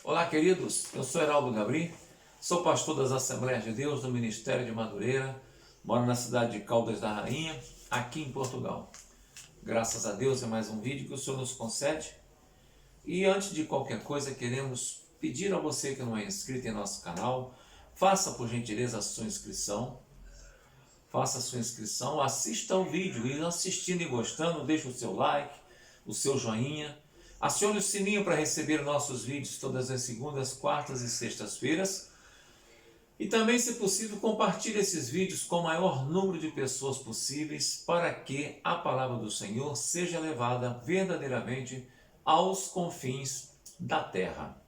Olá, queridos. Eu sou Heraldo Gabri, sou pastor das Assembleias de Deus do Ministério de Madureira, moro na cidade de Caldas da Rainha, aqui em Portugal. Graças a Deus é mais um vídeo que o Senhor nos concede. E antes de qualquer coisa, queremos pedir a você que não é inscrito em nosso canal, faça por gentileza a sua inscrição. Faça a sua inscrição, assista ao vídeo e assistindo e gostando, deixe o seu like, o seu joinha. Acione o sininho para receber nossos vídeos todas as segundas, quartas e sextas-feiras. E também, se possível, compartilhe esses vídeos com o maior número de pessoas possíveis para que a palavra do Senhor seja levada verdadeiramente aos confins da terra.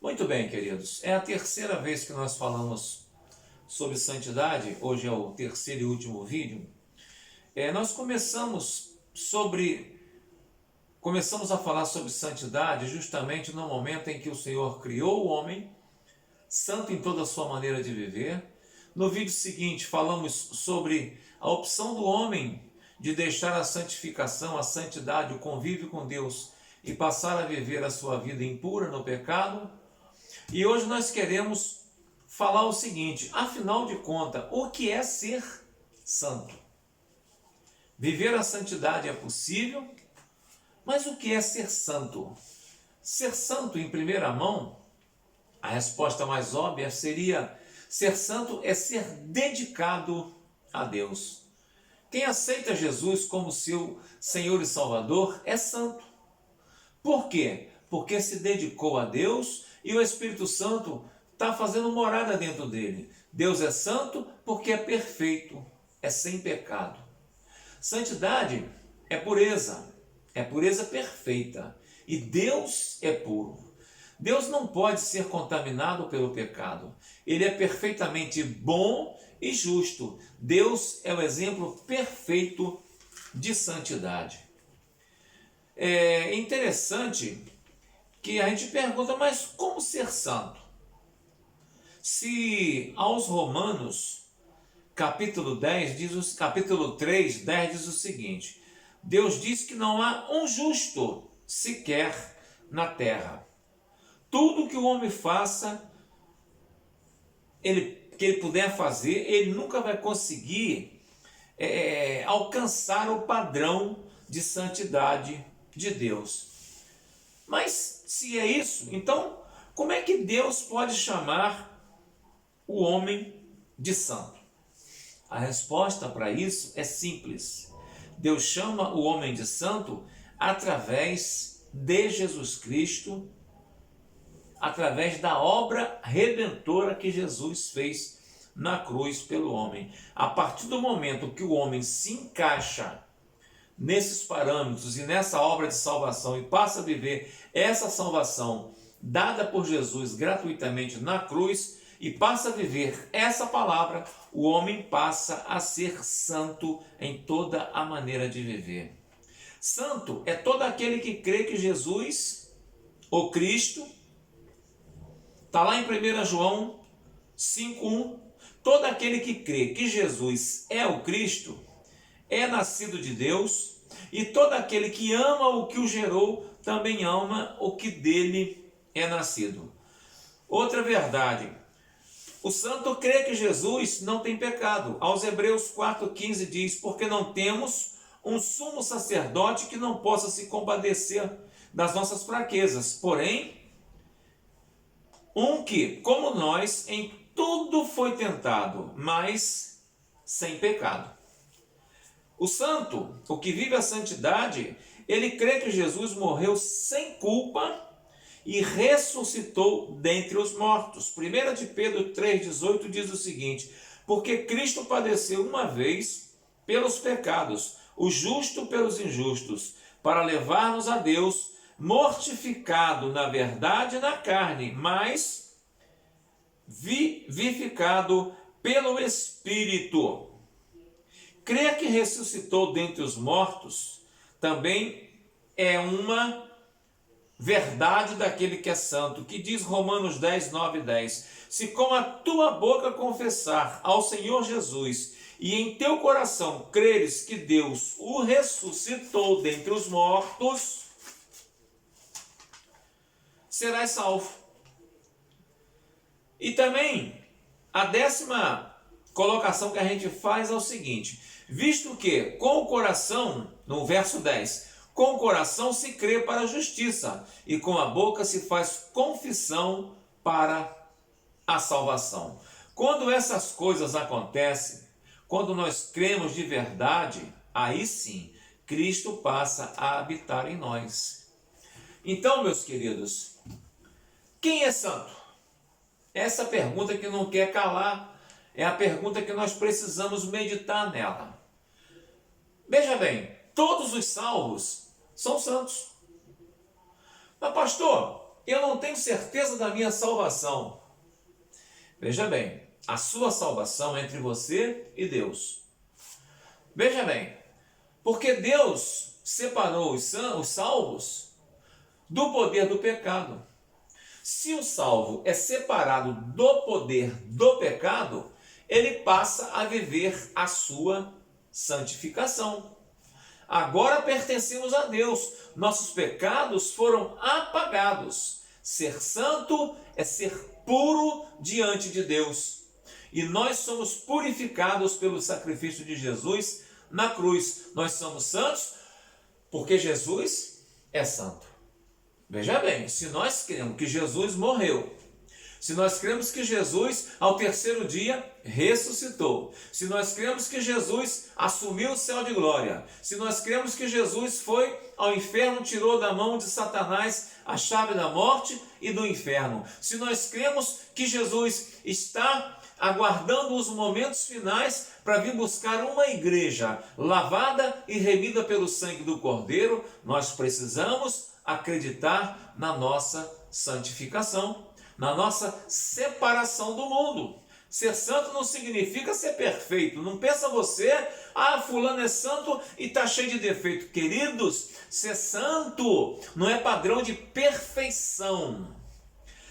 Muito bem, queridos. É a terceira vez que nós falamos sobre santidade. Hoje é o terceiro e último vídeo. Nós começamos a falar sobre santidade justamente no momento em que o Senhor criou o homem, santo em toda a sua maneira de viver. No vídeo seguinte falamos sobre a opção do homem de deixar a santificação, a santidade, o convívio com Deus e passar a viver a sua vida impura no pecado. E hoje nós queremos falar o seguinte: afinal de contas, o que é ser santo? Viver a santidade é possível, mas o que é ser santo? Ser santo, em primeira mão, a resposta mais óbvia seria: ser santo é ser dedicado a Deus. Quem aceita Jesus como seu Senhor e Salvador é santo. Por quê? Porque se dedicou a Deus e o Espírito Santo está fazendo morada dentro dele. Deus é santo porque é perfeito, é sem pecado. Santidade é pureza perfeita. E Deus é puro. Deus não pode ser contaminado pelo pecado. Ele é perfeitamente bom e justo. Deus é o exemplo perfeito de santidade. É interessante que a gente pergunta, mas como ser santo? Se aos Romanos, capítulo 3, 10 diz o seguinte: Deus diz que não há um justo sequer na terra. Tudo que o homem faça, que ele puder fazer, ele nunca vai conseguir alcançar o padrão de santidade de Deus. Mas se é isso, então como é que Deus pode chamar o homem de santo? A resposta para isso é simples. Deus chama o homem de santo através de Jesus Cristo, através da obra redentora que Jesus fez na cruz pelo homem. A partir do momento que o homem se encaixa nesses parâmetros e nessa obra de salvação e passa a viver essa salvação dada por Jesus gratuitamente na cruz e passa a viver essa palavra, o homem passa a ser santo em toda a maneira de viver. Santo é todo aquele que crê que Jesus, o Cristo, está lá em 1 João 5,1, todo aquele que crê que Jesus é o Cristo, é nascido de Deus, e todo aquele que ama o que o gerou, também ama o que dele é nascido. Outra verdade: o santo crê que Jesus não tem pecado. Aos Hebreus 4,15 diz: porque não temos um sumo sacerdote que não possa se compadecer das nossas fraquezas, porém, um que, como nós, em tudo foi tentado, mas sem pecado. O santo, o que vive a santidade, ele crê que Jesus morreu sem culpa e ressuscitou dentre os mortos. 1 de Pedro 3,18 diz o seguinte: porque Cristo padeceu uma vez pelos pecados, o justo pelos injustos, para levar-nos a Deus, mortificado na verdade na carne, mas vivificado pelo Espírito. Crer que ressuscitou dentre os mortos também é uma verdade daquele que é santo, que diz Romanos 10, 9 e 10. Se com a tua boca confessar ao Senhor Jesus e em teu coração creres que Deus o ressuscitou dentre os mortos, serás salvo. E também a 10ª colocação que a gente faz é o seguinte: visto que com o coração, no verso 10, com o coração se crê para a justiça e com a boca se faz confissão para a salvação. Quando essas coisas acontecem, quando nós cremos de verdade, aí sim, Cristo passa a habitar em nós. Então, meus queridos, quem é santo? Essa pergunta que não quer calar é a pergunta que nós precisamos meditar nela. Veja bem, todos os salvos são santos. Mas pastor, eu não tenho certeza da minha salvação. Veja bem, a sua salvação é entre você e Deus. Veja bem, porque Deus separou os salvos do poder do pecado. Se o salvo é separado do poder do pecado, ele passa a viver a sua santificação. Agora pertencemos a Deus, nossos pecados foram apagados. Ser santo é ser puro diante de Deus. E nós somos purificados pelo sacrifício de Jesus na cruz. Nós somos santos porque Jesus é santo. Veja bem, se nós cremos que Jesus morreu, se nós cremos que Jesus, ao 3º dia, ressuscitou, se nós cremos que Jesus assumiu o céu de glória, se nós cremos que Jesus foi ao inferno, tirou da mão de Satanás a chave da morte e do inferno, se nós cremos que Jesus está aguardando os momentos finais para vir buscar uma igreja lavada e remida pelo sangue do Cordeiro, nós precisamos acreditar na nossa santificação, na nossa separação do mundo. Ser santo não significa ser perfeito. Não pensa você, fulano é santo e está cheio de defeito. Queridos, ser santo não é padrão de perfeição.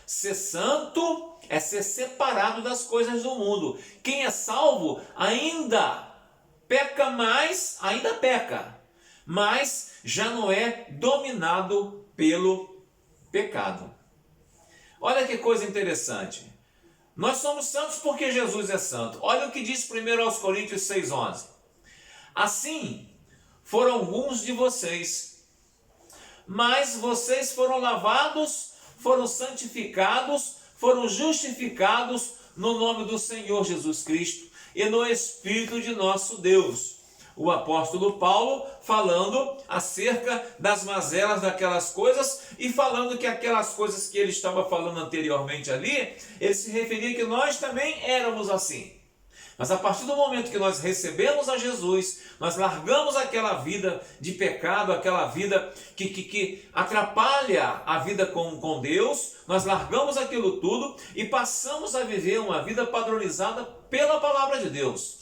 Ser santo é ser separado das coisas do mundo. Quem é salvo ainda peca mais, ainda peca, mas já não é dominado pelo pecado. Olha que coisa interessante. Nós somos santos porque Jesus é santo. Olha o que diz 1 Coríntios 6,11. Assim foram alguns de vocês, mas vocês foram lavados, foram santificados, foram justificados no nome do Senhor Jesus Cristo e no Espírito de nosso Deus. O apóstolo Paulo falando acerca das mazelas daquelas coisas e falando que aquelas coisas que ele estava falando anteriormente ali, ele se referia que nós também éramos assim. Mas a partir do momento que nós recebemos a Jesus, nós largamos aquela vida de pecado, aquela vida que atrapalha a vida com Deus, nós largamos aquilo tudo e passamos a viver uma vida padronizada pela palavra de Deus.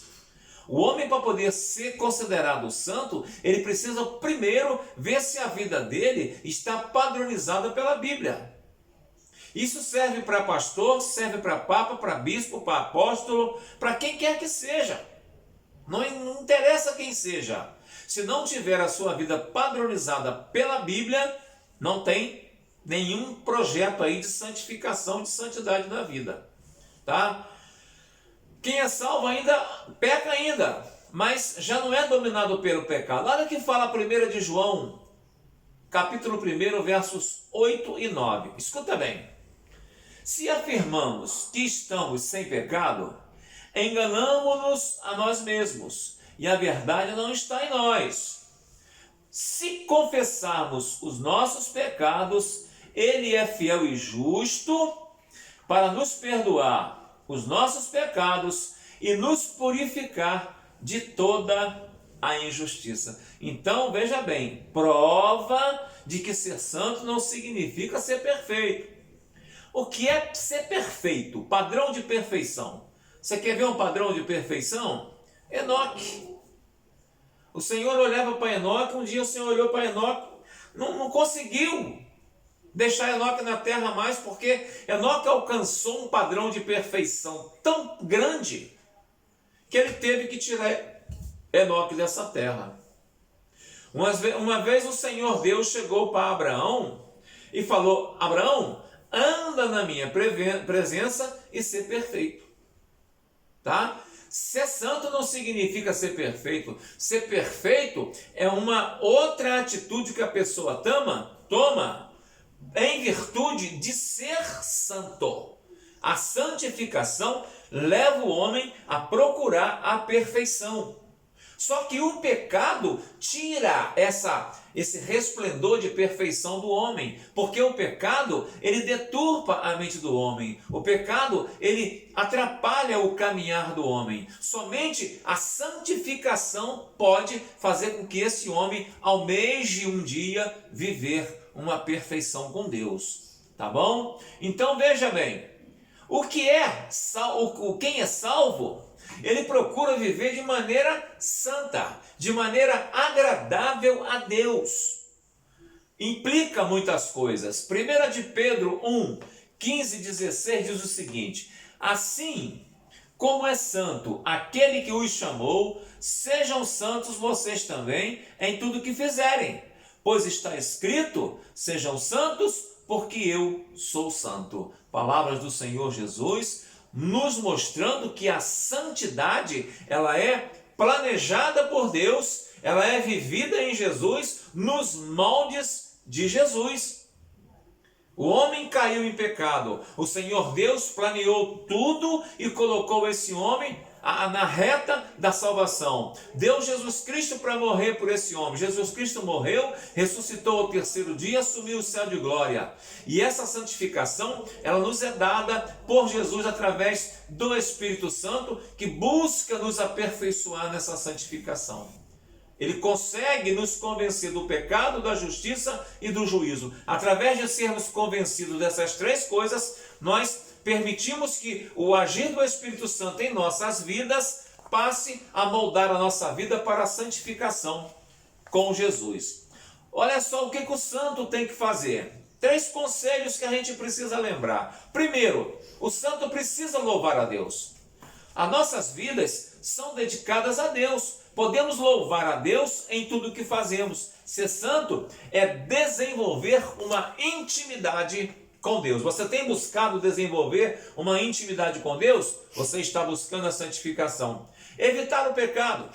O homem, para poder ser considerado santo, ele precisa primeiro ver se a vida dele está padronizada pela Bíblia. Isso serve para pastor, serve para papa, para bispo, para apóstolo, para quem quer que seja. Não interessa quem seja. Se não tiver a sua vida padronizada pela Bíblia, não tem nenhum projeto aí de santificação, de santidade na vida. Tá? Quem é salvo ainda peca ainda, mas já não é dominado pelo pecado. Olha o que fala 1 de João, capítulo 1, versos 8 e 9. Escuta bem. Se afirmamos que estamos sem pecado, enganamo-nos a nós mesmos, e a verdade não está em nós. Se confessarmos os nossos pecados, Ele é fiel e justo para nos perdoar os nossos pecados e nos purificar de toda a injustiça. Então, veja bem, prova de que ser santo não significa ser perfeito. O que é ser perfeito? Padrão de perfeição. Você quer ver um padrão de perfeição? Enoque. O Senhor olhava para Enoque, um dia o Senhor olhou para Enoque, não conseguiu deixar Enoque na terra mais, porque Enoque alcançou um padrão de perfeição tão grande que ele teve que tirar Enoque dessa terra. Uma vez o Senhor Deus chegou para Abraão e falou: Abraão, anda na minha presença e ser perfeito. Tá? Ser santo não significa ser perfeito. Ser perfeito é uma outra atitude que a pessoa toma em virtude de ser santo. A santificação leva o homem a procurar a perfeição. Só que o pecado tira esse resplendor de perfeição do homem, porque o pecado, ele deturpa a mente do homem. O pecado, ele atrapalha o caminhar do homem. Somente a santificação pode fazer com que esse homem almeje um dia viver uma perfeição com Deus. Tá bom? Então veja bem, quem é salvo, ele procura viver de maneira santa, de maneira agradável a Deus. Implica muitas coisas. 1 de Pedro 1, 15 e 16 diz o seguinte: assim como é santo aquele que os chamou, sejam santos vocês também em tudo que fizerem. Pois está escrito, sejam santos, porque eu sou santo. Palavras do Senhor Jesus, nos mostrando que a santidade, ela é planejada por Deus, ela é vivida em Jesus, nos moldes de Jesus. O homem caiu em pecado, o Senhor Deus planeou tudo e colocou esse homem na reta da salvação. Deu Jesus Cristo para morrer por esse homem. Jesus Cristo morreu, ressuscitou ao terceiro dia, assumiu o céu de glória. E essa santificação, ela nos é dada por Jesus através do Espírito Santo, que busca nos aperfeiçoar nessa santificação. Ele consegue nos convencer do pecado, da justiça e do juízo. Através de sermos convencidos dessas três coisas, nós permitimos que o agir do Espírito Santo em nossas vidas passe a moldar a nossa vida para a santificação com Jesus. Olha só o que o santo tem que fazer. 3 conselhos que a gente precisa lembrar. Primeiro, o santo precisa louvar a Deus. As nossas vidas são dedicadas a Deus. Podemos louvar a Deus em tudo o que fazemos. Ser santo é desenvolver uma intimidade com Deus. Você tem buscado desenvolver uma intimidade com Deus? Você está buscando a santificação. Evitar o pecado.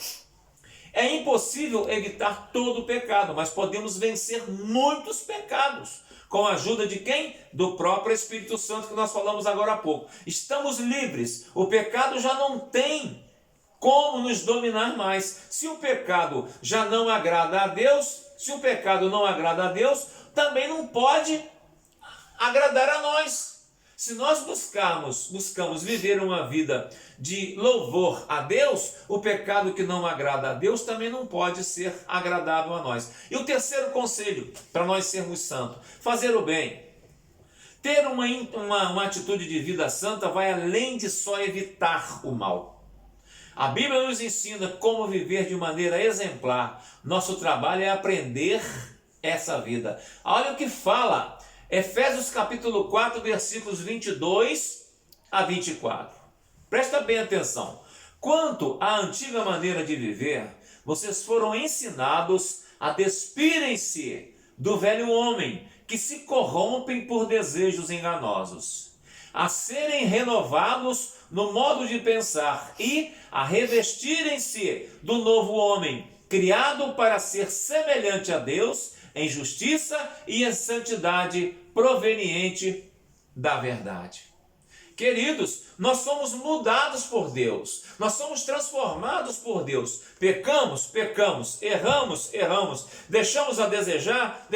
É impossível evitar todo o pecado, mas podemos vencer muitos pecados. Com a ajuda de quem? Do próprio Espírito Santo, que nós falamos agora há pouco. Estamos livres. O pecado já não tem como nos dominar mais. Se o pecado já não agrada a Deus, se o pecado não agrada a Deus, também não pode agradar a nós. Se nós buscamos viver uma vida de louvor a Deus, o pecado que não agrada a Deus também não pode ser agradável a nós. E o terceiro conselho para nós sermos santos: fazer o bem. Ter uma atitude de vida santa vai além de só evitar o mal. A Bíblia nos ensina como viver de maneira exemplar. Nosso trabalho é aprender essa vida. Olha o que fala Efésios capítulo 4, versículos 22 a 24. Presta bem atenção. Quanto à antiga maneira de viver, vocês foram ensinados a despirem-se do velho homem, que se corrompem por desejos enganosos, a serem renovados no modo de pensar e a revestirem-se do novo homem, criado para ser semelhante a Deus em justiça e em santidade proveniente da verdade. Queridos, nós somos mudados por Deus, nós somos transformados por Deus. Pecamos, erramos, deixamos a desejar,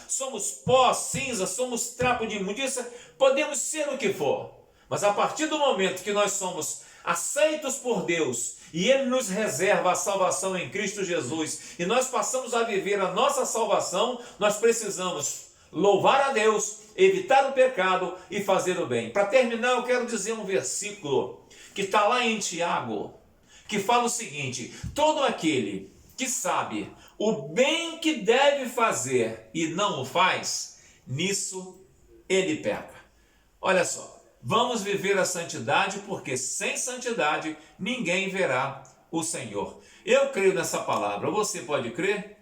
somos pó, cinza, somos trapo de imundícia, podemos ser o que for, mas a partir do momento que nós somos aceitos por Deus e Ele nos reserva a salvação em Cristo Jesus e nós passamos a viver a nossa salvação, nós precisamos louvar a Deus, evitar o pecado e fazer o bem. Para terminar, eu quero dizer um versículo que está lá em Tiago, que fala o seguinte: todo aquele que sabe o bem que deve fazer e não o faz, nisso ele peca. Olha só, vamos viver a santidade, porque sem santidade ninguém verá o Senhor. Eu creio nessa palavra, você pode crer?